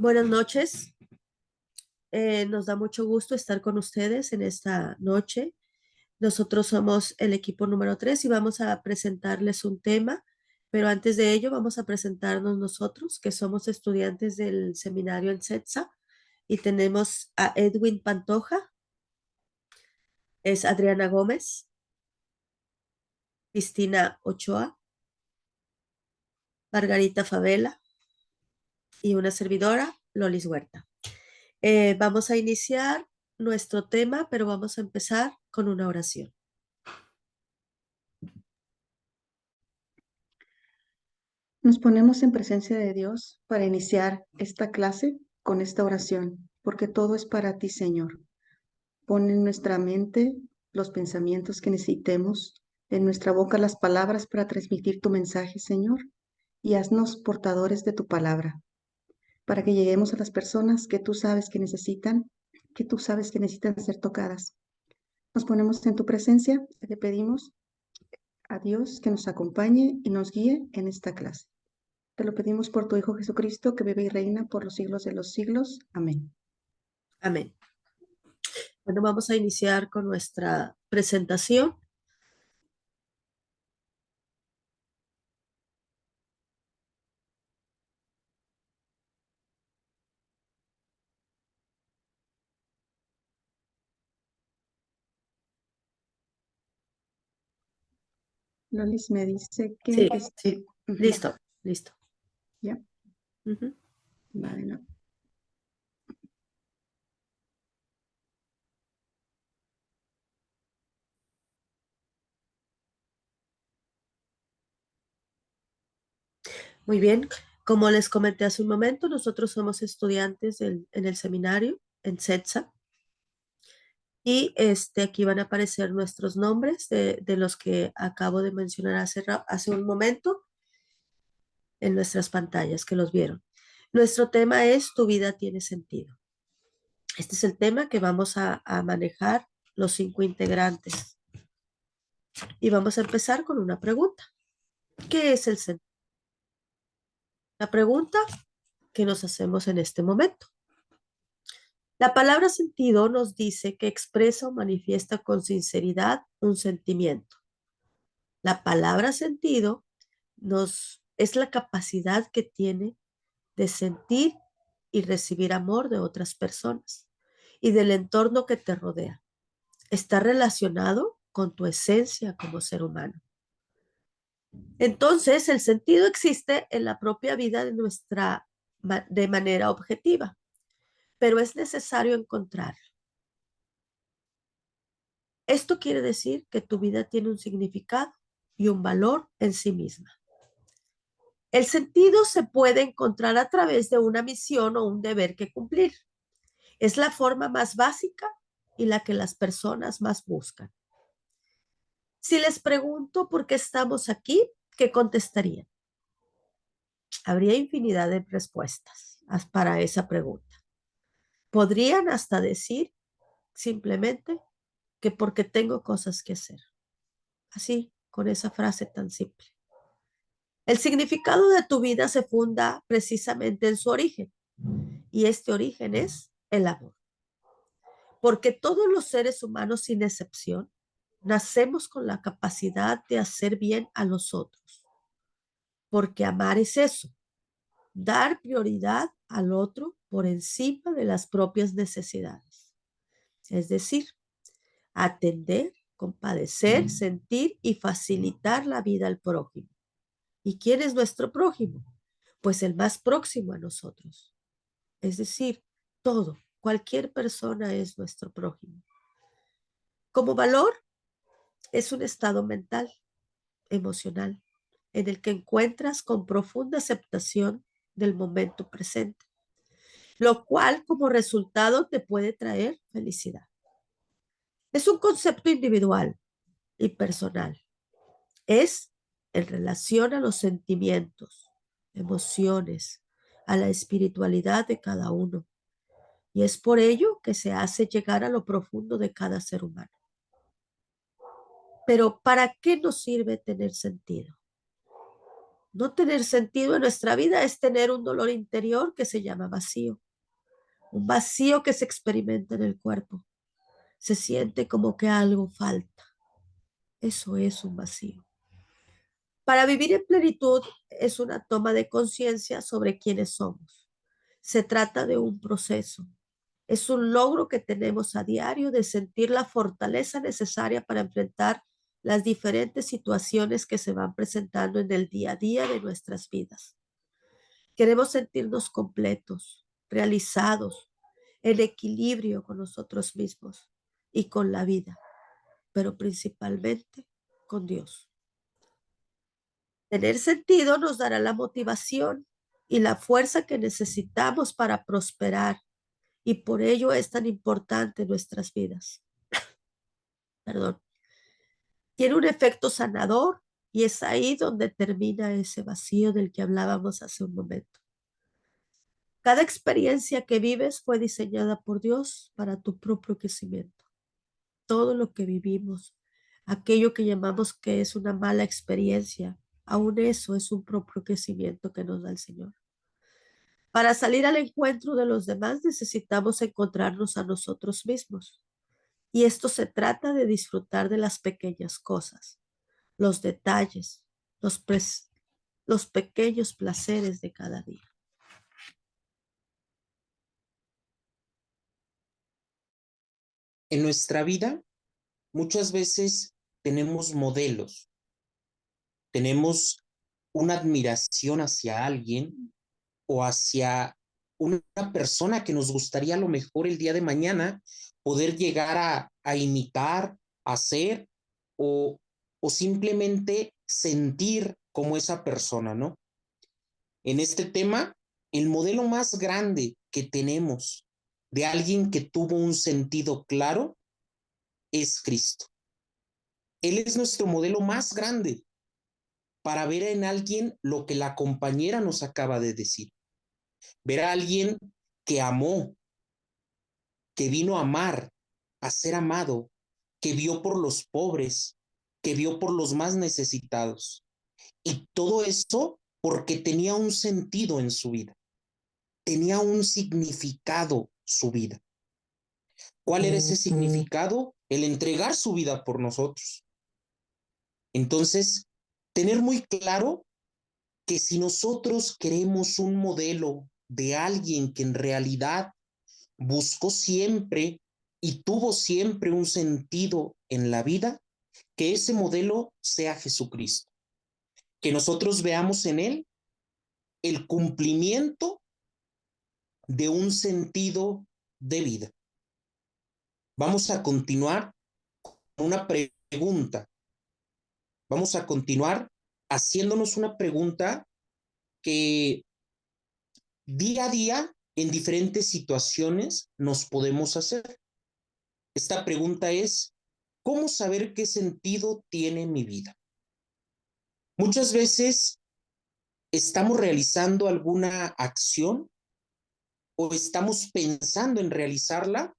Buenas noches. Nos da mucho gusto estar con ustedes en esta noche. Nosotros somos el equipo número 3 y vamos a presentarles un tema, pero antes de ello vamos a presentarnos nosotros, que somos estudiantes del seminario en CETSA, y tenemos a Edwin Pantoja, es Adriana Gómez, Cristina Ochoa, Margarita Favela y una servidora, Lolis Huerta. Vamos a iniciar nuestro tema, pero vamos a empezar con una oración. Nos ponemos en presencia de Dios para iniciar esta clase con esta oración, porque todo es para ti, Señor. Pon en nuestra mente los pensamientos que necesitemos, en nuestra boca las palabras para transmitir tu mensaje, Señor, y haznos portadores de tu palabra, para que lleguemos a las personas que tú sabes que necesitan, ser tocadas. Nos ponemos en tu presencia y le pedimos a Dios que nos acompañe y nos guíe en esta clase. Te lo pedimos por tu Hijo Jesucristo, que vive y reina por los siglos de los siglos. Amén. Amén. Bueno, vamos a iniciar con nuestra presentación. Lolis me dice que Sí, sí, listo, listo. ya, Ujú. vale, no. Muy bien. Como les comenté hace un momento, nosotros somos estudiantes en el seminario, en CETSA, y aquí van a aparecer nuestros nombres de los que acabo de mencionar hace un momento en nuestras pantallas que los vieron. Nuestro tema es Tu vida tiene sentido. Este es el tema que vamos a manejar los 5 integrantes. Y vamos a empezar con una pregunta. ¿Qué es el sentido? La pregunta que nos hacemos en este momento. La palabra sentido nos dice que expresa o manifiesta con sinceridad un sentimiento. La palabra sentido es la capacidad que tiene de sentir y recibir amor de otras personas y del entorno que te rodea. Está relacionado con tu esencia como ser humano. Entonces, el sentido existe en la propia vida de manera objetiva, pero es necesario encontrarlo. Esto quiere decir que tu vida tiene un significado y un valor en sí misma. El sentido se puede encontrar a través de una misión o un deber que cumplir. Es la forma más básica y la que las personas más buscan. Si les pregunto por qué estamos aquí, ¿qué contestarían? Habría infinidad de respuestas para esa pregunta. Podrían hasta decir simplemente que porque tengo cosas que hacer. Así, con esa frase tan simple. El significado de tu vida se funda precisamente en su origen, y este origen es el amor. Porque todos los seres humanos, sin excepción, nacemos con la capacidad de hacer bien a los otros. Porque amar es eso, dar prioridad al otro por encima de las propias necesidades. Es decir, atender, compadecer, sentir y facilitar la vida al prójimo. ¿Y quién es nuestro prójimo? Pues el más próximo a nosotros. Es decir, cualquier persona es nuestro prójimo. Como valor, es un estado mental, emocional, en el que encuentras con profunda aceptación del momento presente, lo cual como resultado te puede traer felicidad. Es un concepto individual y personal. Es en relación a los sentimientos, emociones, a la espiritualidad de cada uno. Y es por ello que se hace llegar a lo profundo de cada ser humano. Pero ¿para qué nos sirve tener sentido? No tener sentido en nuestra vida es tener un dolor interior que se llama vacío, un vacío que se experimenta en el cuerpo. Se siente como que algo falta. Eso es un vacío. Para vivir en plenitud es una toma de conciencia sobre quiénes somos. Se trata de un proceso. Es un logro que tenemos a diario de sentir la fortaleza necesaria para enfrentar las diferentes situaciones que se van presentando en el día a día de nuestras vidas. Queremos sentirnos completos, realizados, en equilibrio con nosotros mismos y con la vida, pero principalmente con Dios. Tener sentido nos dará la motivación y la fuerza que necesitamos para prosperar, y por ello es tan importante en nuestras vidas. Perdón. Tiene un efecto sanador y es ahí donde termina ese vacío del que hablábamos hace un momento. Cada experiencia que vives fue diseñada por Dios para tu propio crecimiento. Todo lo que vivimos, aquello que llamamos que es una mala experiencia, aún eso es un propio crecimiento que nos da el Señor. Para salir al encuentro de los demás necesitamos encontrarnos a nosotros mismos. Y esto se trata de disfrutar de las pequeñas cosas, los detalles, los pequeños placeres de cada día. En nuestra vida, muchas veces tenemos modelos, tenemos una admiración hacia alguien o hacia una persona que nos gustaría a lo mejor el día de mañana poder llegar a imitar, hacer o simplemente sentir como esa persona, ¿no? En este tema, el modelo más grande que tenemos de alguien que tuvo un sentido claro es Cristo. Él es nuestro modelo más grande para ver en alguien lo que la compañera nos acaba de decir. Ver a alguien que amó, que vino a amar, a ser amado, que vio por los pobres, que vio por los más necesitados. Y todo eso porque tenía un sentido en su vida, tenía un significado su vida. ¿Cuál era ese significado? El entregar su vida por nosotros. Entonces, tener muy claro que si nosotros queremos un modelo de alguien que en realidad buscó siempre y tuvo siempre un sentido en la vida, que ese modelo sea Jesucristo, que nosotros veamos en él el cumplimiento de un sentido de vida. Vamos a continuar con una pregunta. Vamos a continuar haciéndonos una pregunta que día a día en diferentes situaciones nos podemos hacer. Esta pregunta es, ¿cómo saber qué sentido tiene mi vida? Muchas veces estamos realizando alguna acción o estamos pensando en realizarla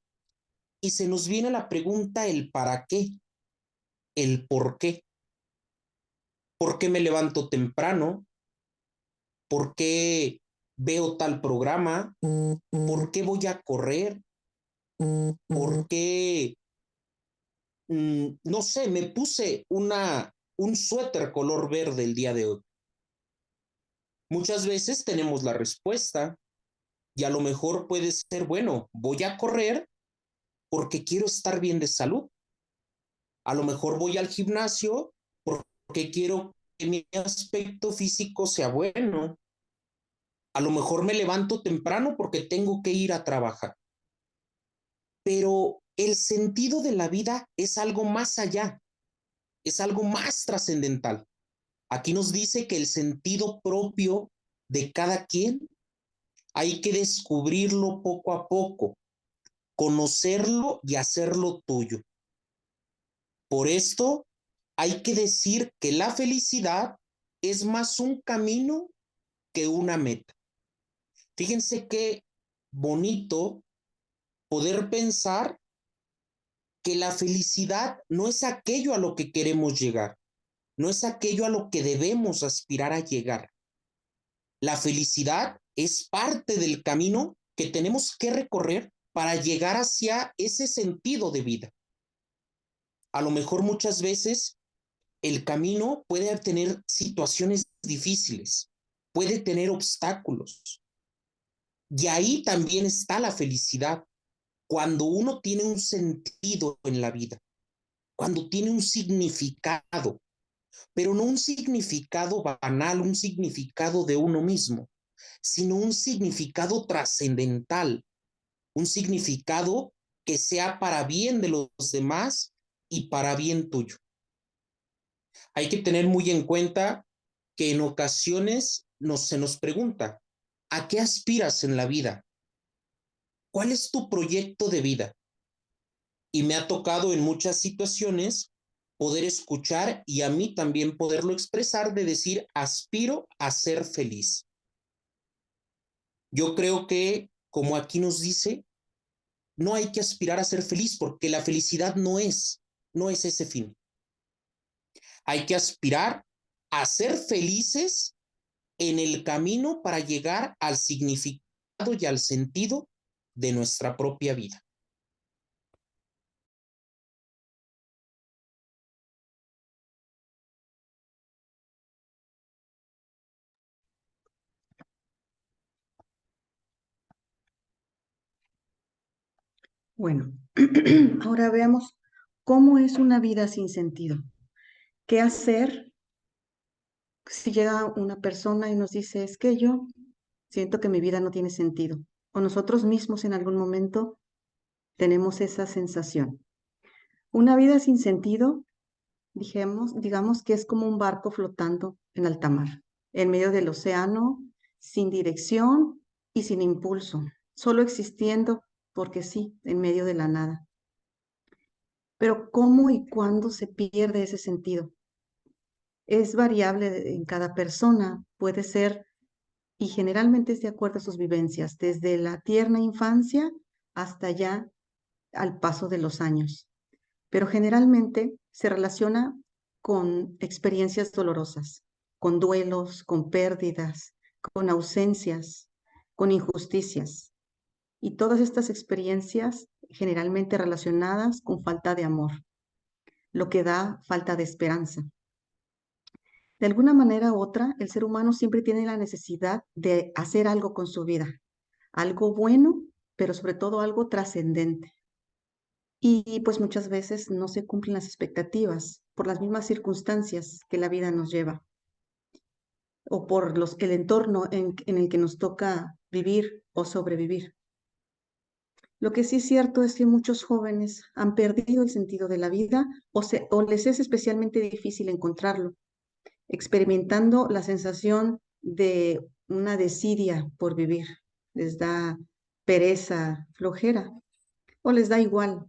y se nos viene la pregunta el para qué, el por qué. ¿Por qué me levanto temprano? ¿Por qué veo tal programa? ¿Por qué voy a correr? ¿Por qué? No sé, me puse un suéter color verde el día de hoy. Muchas veces tenemos la respuesta y a lo mejor puede ser, bueno, voy a correr porque quiero estar bien de salud. A lo mejor voy al gimnasio porque quiero que mi aspecto físico sea bueno. A lo mejor me levanto temprano porque tengo que ir a trabajar. Pero el sentido de la vida es algo más allá, es algo más trascendental. Aquí nos dice que el sentido propio de cada quien hay que descubrirlo poco a poco, conocerlo y hacerlo tuyo. Por esto, hay que decir que la felicidad es más un camino que una meta. Fíjense qué bonito poder pensar que la felicidad no es aquello a lo que queremos llegar. no es aquello a lo que debemos aspirar a llegar. La felicidad es parte del camino que tenemos que recorrer para llegar hacia ese sentido de vida. A lo mejor muchas veces el camino puede tener situaciones difíciles, puede tener obstáculos. Y ahí también está la felicidad, cuando uno tiene un sentido en la vida, cuando tiene un significado, pero no un significado banal, un significado de uno mismo, sino un significado trascendental, un significado que sea para bien de los demás y para bien tuyo. Hay que tener muy en cuenta que en ocasiones se nos pregunta, ¿a qué aspiras en la vida? ¿Cuál es tu proyecto de vida? Y me ha tocado en muchas situaciones poder escuchar y a mí también poderlo expresar de decir, aspiro a ser feliz. Yo creo que, como aquí nos dice, no hay que aspirar a ser feliz porque la felicidad no es ese fin. Hay que aspirar a ser felices en el camino para llegar al significado y al sentido de nuestra propia vida. Bueno, ahora veamos cómo es una vida sin sentido. ¿Qué hacer si llega una persona y nos dice, es que yo siento que mi vida no tiene sentido? O nosotros mismos en algún momento tenemos esa sensación. Una vida sin sentido, digamos que es como un barco flotando en alta mar, en medio del océano, sin dirección y sin impulso, solo existiendo porque sí, en medio de la nada. Pero ¿cómo y cuándo se pierde ese sentido? Es variable en cada persona, puede ser y generalmente es de acuerdo a sus vivencias, desde la tierna infancia hasta ya al paso de los años. Pero generalmente se relaciona con experiencias dolorosas, con duelos, con pérdidas, con ausencias, con injusticias. Y todas estas experiencias generalmente relacionadas con falta de amor, lo que da falta de esperanza. De alguna manera u otra, el ser humano siempre tiene la necesidad de hacer algo con su vida, algo bueno, pero sobre todo algo trascendente. Y pues muchas veces no se cumplen las expectativas por las mismas circunstancias que la vida nos lleva o por el entorno en el que nos toca vivir o sobrevivir. Lo que sí es cierto es que muchos jóvenes han perdido el sentido de la vida o les es especialmente difícil encontrarlo, experimentando la sensación de una desidia por vivir. Les da pereza, flojera o les da igual,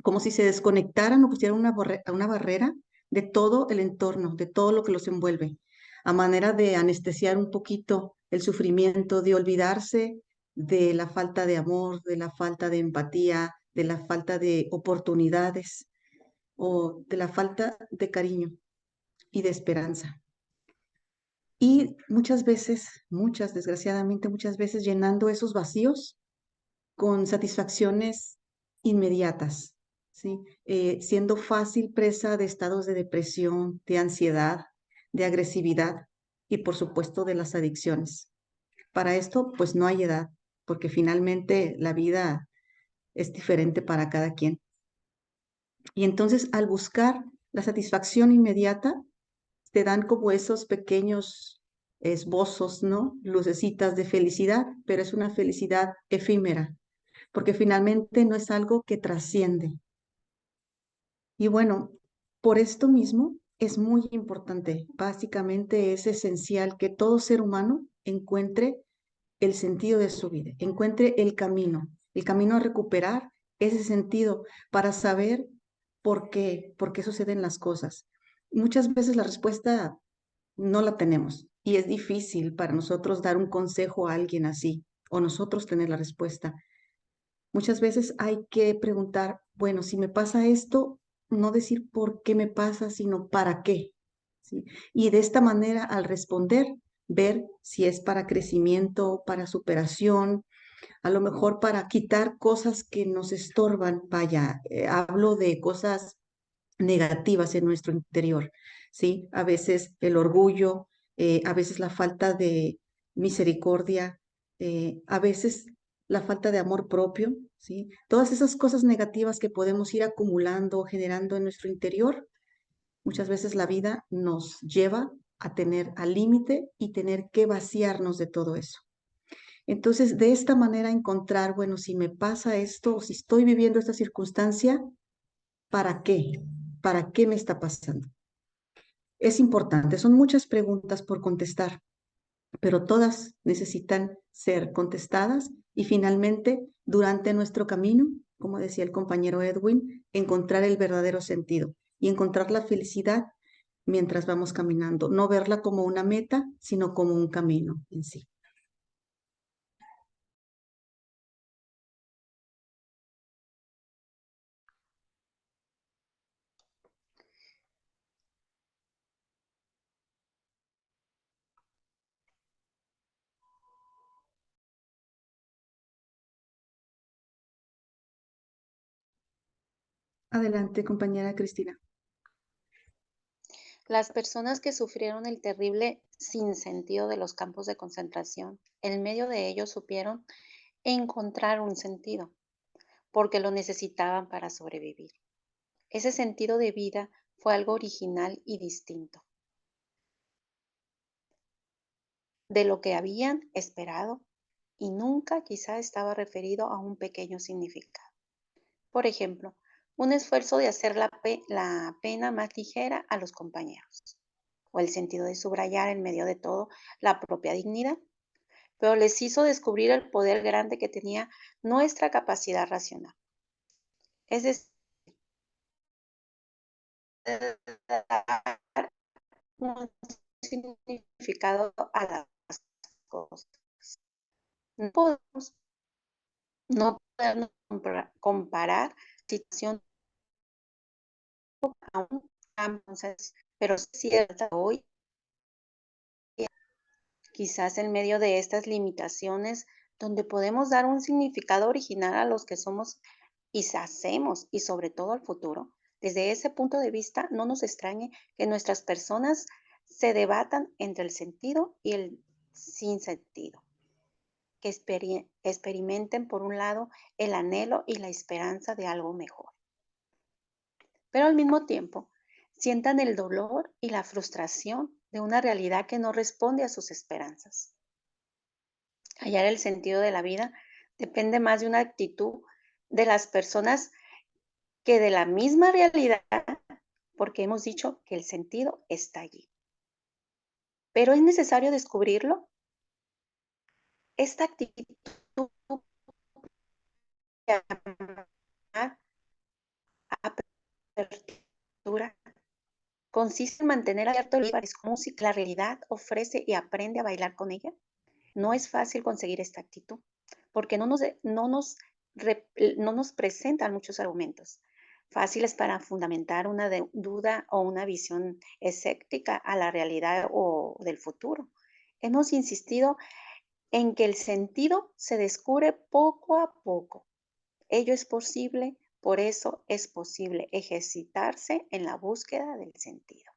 como si se desconectaran o pusieran una barrera de todo el entorno, de todo lo que los envuelve, a manera de anestesiar un poquito el sufrimiento, de olvidarse de la falta de amor, de la falta de empatía, de la falta de oportunidades o de la falta de cariño y de esperanza. Y desgraciadamente, muchas veces llenando esos vacíos con satisfacciones inmediatas, ¿sí? Siendo fácil presa de estados de depresión, de ansiedad, de agresividad y por supuesto de las adicciones. Para esto, pues no hay edad, porque finalmente la vida es diferente para cada quien. Y entonces al buscar la satisfacción inmediata, te dan como esos pequeños esbozos, ¿no? Lucecitas de felicidad, pero es una felicidad efímera, porque finalmente no es algo que trasciende. Y bueno, por esto mismo es muy importante, básicamente es esencial que todo ser humano encuentre el sentido de su vida, encuentre el camino a recuperar ese sentido para saber por qué suceden las cosas. Muchas veces la respuesta no la tenemos y es difícil para nosotros dar un consejo a alguien así o nosotros tener la respuesta. Muchas veces hay que preguntar, bueno, si me pasa esto, no decir por qué me pasa, sino para qué. ¿sí? Y de esta manera, al responder, ver si es para crecimiento, para superación, a lo mejor para quitar cosas que nos estorban. Vaya, hablo de cosas negativas en nuestro interior, ¿sí? A veces el orgullo, a veces la falta de misericordia, a veces la falta de amor propio, ¿sí? Todas esas cosas negativas que podemos ir acumulando, generando en nuestro interior, muchas veces la vida nos lleva a tener al límite y tener que vaciarnos de todo eso. Entonces, de esta manera encontrar, bueno, si me pasa esto o si estoy viviendo esta circunstancia, ¿para qué? ¿Para qué me está pasando? Es importante, son muchas preguntas por contestar, pero todas necesitan ser contestadas y finalmente, durante nuestro camino, como decía el compañero Edwin, encontrar el verdadero sentido y encontrar la felicidad mientras vamos caminando, no verla como una meta, sino como un camino en sí. Adelante, compañera Cristina. Las personas que sufrieron el terrible sinsentido de los campos de concentración, en medio de ellos supieron encontrar un sentido, porque lo necesitaban para sobrevivir. Ese sentido de vida fue algo original y distinto de lo que habían esperado y nunca quizá estaba referido a un pequeño significado. Por ejemplo, un esfuerzo de hacer la pena más ligera a los compañeros, o el sentido de subrayar en medio de todo la propia dignidad, pero les hizo descubrir el poder grande que tenía nuestra capacidad racional. Es decir, dar un significado a las cosas. No podemos no podemos comparar situación a un cambio, pero es cierto hoy, quizás en medio de estas limitaciones, donde podemos dar un significado original a los que somos y hacemos, y sobre todo al futuro. Desde ese punto de vista, no nos extrañe que nuestras personas se debatan entre el sentido y el sinsentido, que experimenten por un lado el anhelo y la esperanza de algo mejor, pero al mismo tiempo sientan el dolor y la frustración de una realidad que no responde a sus esperanzas. Hallar el sentido de la vida depende más de una actitud de las personas que de la misma realidad, porque hemos dicho que el sentido está allí. Pero es necesario descubrirlo. Esta actitud de apertura consiste en mantener abierto el lugar, es como si la realidad ofrece y aprende a bailar con ella. No es fácil conseguir esta actitud, porque no nos presentan muchos argumentos fáciles para fundamentar una duda o una visión escéptica a la realidad o del futuro. Hemos insistido en que el sentido se descubre poco a poco. Ello es posible, por eso es posible ejercitarse en la búsqueda del sentido.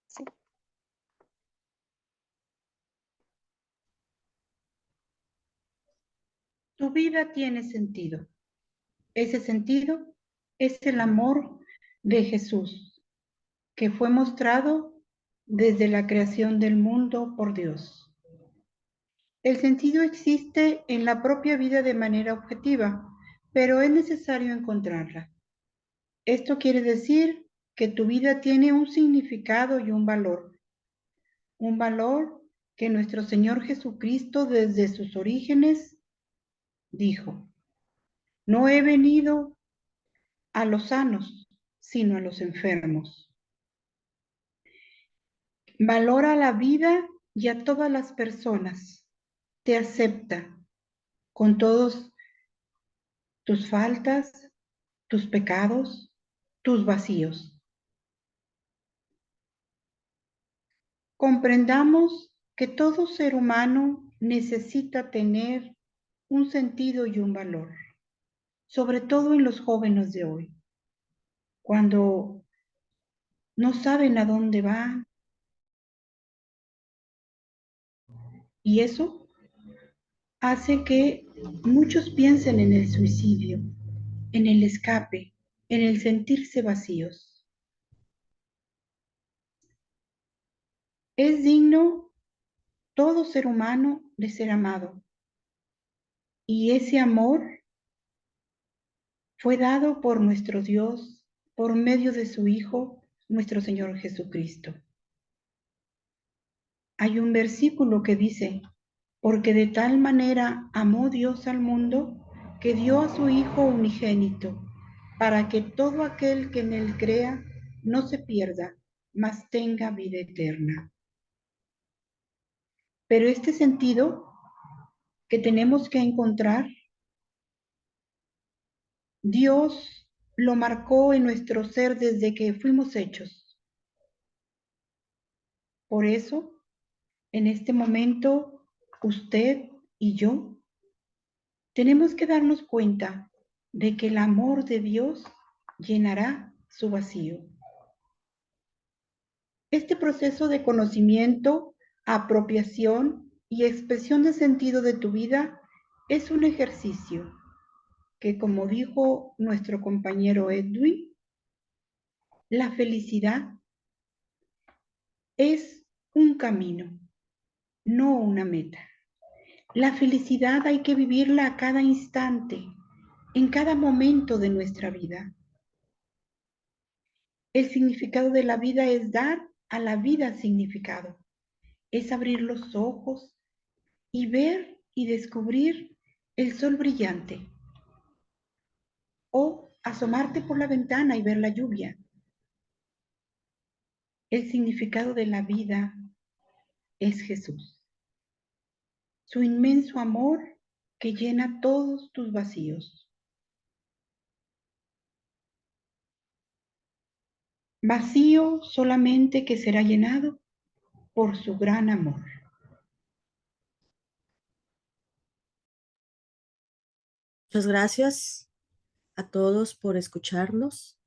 ¿Sí? Tu vida tiene sentido. Ese sentido es el amor de Jesús, que fue mostrado desde la creación del mundo por Dios. El sentido existe en la propia vida de manera objetiva, pero es necesario encontrarla. Esto quiere decir que tu vida tiene un significado y un valor que nuestro Señor Jesucristo desde sus orígenes dijo: no he venido a los sanos, sino a los enfermos. Valora la vida y a todas las personas. Te acepta con todos tus faltas, tus pecados, tus vacíos. comprendamos que todo ser humano necesita tener un sentido y un valor, sobre todo en los jóvenes de hoy, cuando no saben a dónde van, y eso hace que muchos piensen en el suicidio, en el escape, en el sentirse vacíos. Es digno todo ser humano de ser amado, y ese amor fue dado por nuestro Dios por medio de su Hijo, nuestro Señor Jesucristo. Hay un versículo que dice, porque de tal manera amó Dios al mundo que dio a su Hijo unigénito, para que todo aquel que en él crea no se pierda, mas tenga vida eterna. Pero este sentido que tenemos que encontrar, Dios lo marcó en nuestro ser desde que fuimos hechos. Por eso, en este momento, usted y yo tenemos que darnos cuenta de que el amor de Dios llenará su vacío. Este proceso de conocimiento, apropiación y expresión de sentido de tu vida es un ejercicio que, como dijo nuestro compañero Edwin, la felicidad es un camino, no una meta. La felicidad hay que vivirla a cada instante, en cada momento de nuestra vida. El significado de la vida es dar a la vida significado. Es abrir los ojos y ver y descubrir el sol brillante. O asomarte por la ventana y ver la lluvia. El significado de la vida es Jesús. Su inmenso amor que llena todos tus vacíos. Vacío solamente que será llenado por su gran amor. Muchas gracias a todos por escucharnos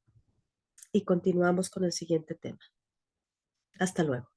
y continuamos con el siguiente tema. Hasta luego.